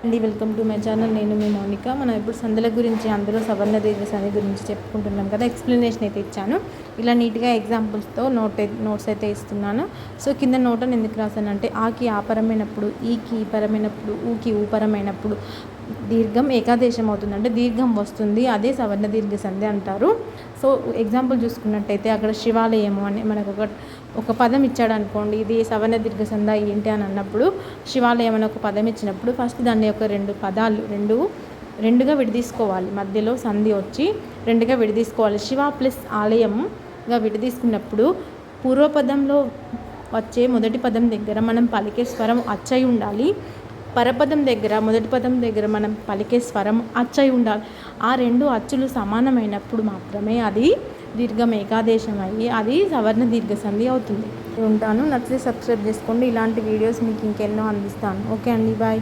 అండి welcome to my channel. నేను మీ మౌనిక. మనం ఇప్పుడు సందుల గురించి, అందులో సవర్ణ దీర్ఘ సంధి గురించి చెప్పుకుంటున్నాం కదా. ఎక్స్ప్లెనేషన్ అయితే ఇచ్చాను. ఇలా నీట్గా ఎగ్జాంపుల్స్తో నోట్స్ అయితే ఇస్తున్నాను. సో కింద నోట్ ఎందుకు రాశానంటే, ఆకి ఆపరమైనప్పుడు, ఈకి ఈపరమైనప్పుడు, ఊకి ఊపరమైనప్పుడు దీర్ఘం ఏకాదేశం అవుతుంది, అంటే దీర్ఘం వస్తుంది. అదే సవర్ణ దీర్ఘ సంధి అంటారు. సో ఎగ్జాంపుల్ చూసుకున్నట్టయితే అక్కడ శివాలయము అని మనకు ఒక పదం ఇచ్చాడు అనుకోండి, ఇది సవర్ణ దీర్ఘ సంధి ఏంటి అని అన్నప్పుడు, శివాలయం అని ఒక పదం ఇచ్చినప్పుడు ఫస్ట్ దాన్ని యొక్క రెండు పదాలు రెండుగా విడదీసుకోవాలి. మధ్యలో సంధి వచ్చి రెండుగా విడదీసుకోవాలి. శివ ప్లస్ ఆలయంగా విడదీసుకున్నప్పుడు పూర్వపదంలో వచ్చే మొదటి పదం దగ్గర మనం పలికే స్వరం అచ్చయి ఉండాలి. పరపదం దగ్గర మొదటి పదం దగ్గర మనం పలికే స్వరం అచ్చయి ఉండాలి. ఆ రెండు అచ్చులు సమానమైనప్పుడు మాత్రమే అది దీర్ఘం ఏకాదేశం అయ్యి అది సవర్ణ దీర్ఘ సంధి అవుతుంది. ఉంటాను. నచ్చితే సబ్స్క్రైబ్ చేసుకోండి. ఇలాంటి వీడియోస్ మీకు ఇంకెన్నో అందిస్తాను. ఓకే అండి, బాయ్.